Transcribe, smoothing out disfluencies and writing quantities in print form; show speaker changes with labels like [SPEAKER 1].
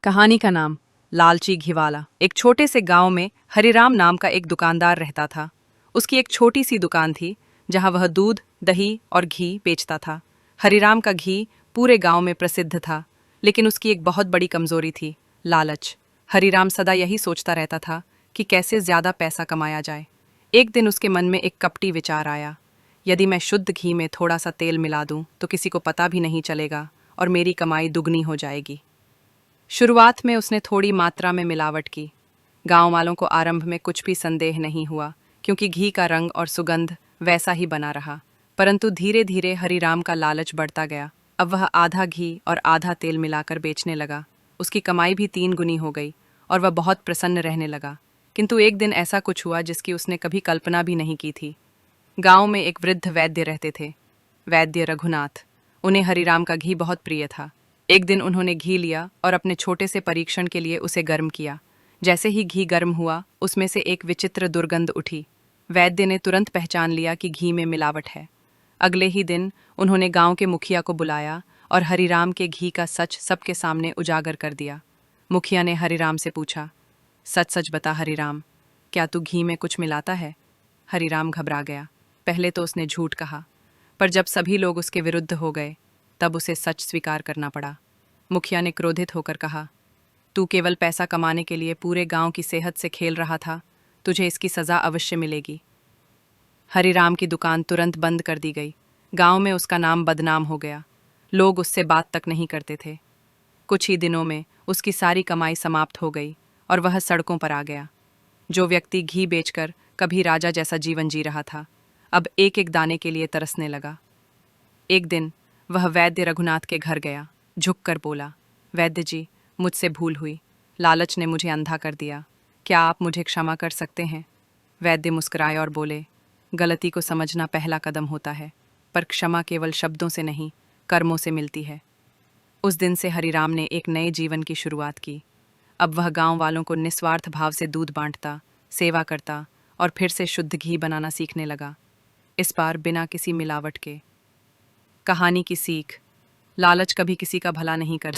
[SPEAKER 1] कहानी का नाम लालची घीवाला। एक छोटे से गांव में हरिराम नाम का एक दुकानदार रहता था। उसकी एक छोटी सी दुकान थी जहां वह दूध, दही और घी बेचता था। हरिराम का घी पूरे गांव में प्रसिद्ध था, लेकिन उसकी एक बहुत बड़ी कमजोरी थी, लालच। हरिराम सदा यही सोचता रहता था कि कैसे ज्यादा पैसा कमाया जाए। एक दिन उसके मन में एक कपटी विचार आया। यदि मैं शुद्ध घी में थोड़ा सा तेल मिला दूं तो किसी को पता भी नहीं चलेगा और मेरी कमाई दुगनी हो जाएगी। शुरुआत में उसने थोड़ी मात्रा में मिलावट की। गांव वालों को आरंभ में कुछ भी संदेह नहीं हुआ, क्योंकि घी का रंग और सुगंध वैसा ही बना रहा। परंतु धीरे धीरे हरिराम का लालच बढ़ता गया। अब वह आधा घी और आधा तेल मिलाकर बेचने लगा। उसकी कमाई भी 3 गुनी हो गई और वह बहुत प्रसन्न रहने लगा। किंतु एक दिन ऐसा कुछ हुआ जिसकी उसने कभी कल्पना भी नहीं की थी। गांव में एक वृद्ध वैद्य रहते थे, वैद्य रघुनाथ। उन्हें हरिराम का घी बहुत प्रिय था। एक दिन उन्होंने घी लिया और अपने छोटे से परीक्षण के लिए उसे गर्म किया। जैसे ही घी गर्म हुआ, उसमें से एक विचित्र दुर्गंध उठी। वैद्य ने तुरंत पहचान लिया कि घी में मिलावट है। अगले ही दिन उन्होंने गांव के मुखिया को बुलाया और हरिराम के घी का सच सबके सामने उजागर कर दिया। मुखिया ने हरिराम से पूछा, सच सच बता हरिराम, क्या तू घी में कुछ मिलाता है? हरिराम घबरा गया। पहले तो उसने झूठ कहा, पर जब सभी लोग उसके विरुद्ध हो गए तब उसे सच स्वीकार करना पड़ा। मुखिया ने क्रोधित होकर कहा, तू केवल पैसा कमाने के लिए पूरे गांव की सेहत से खेल रहा था। तुझे इसकी सजा अवश्य मिलेगी। हरिराम की दुकान तुरंत बंद कर दी गई। गांव में उसका नाम बदनाम हो गया। लोग उससे बात तक नहीं करते थे। कुछ ही दिनों में उसकी सारी कमाई समाप्त हो गई और वह सड़कों पर आ गया। जो व्यक्ति घी बेचकर कभी राजा जैसा जीवन जी रहा था, अब एक एक दाने के लिए तरसने लगा। एक दिन वह वैद्य रघुनाथ के घर गया। झुककर बोला, वैद्य जी, मुझसे भूल हुई। लालच ने मुझे अंधा कर दिया। क्या आप मुझे क्षमा कर सकते हैं? वैद्य मुस्कुराए और बोले, गलती को समझना पहला कदम होता है, पर क्षमा केवल शब्दों से नहीं, कर्मों से मिलती है। उस दिन से हरिराम ने एक नए जीवन की शुरुआत की। अब वह गांव वालों को निस्वार्थ भाव से दूध बांटता, सेवा करता और फिर से शुद्ध घी बनाना सीखने लगा, इस बार बिना किसी मिलावट के। कहानी की सीख, लालच कभी किसी का भला नहीं करता।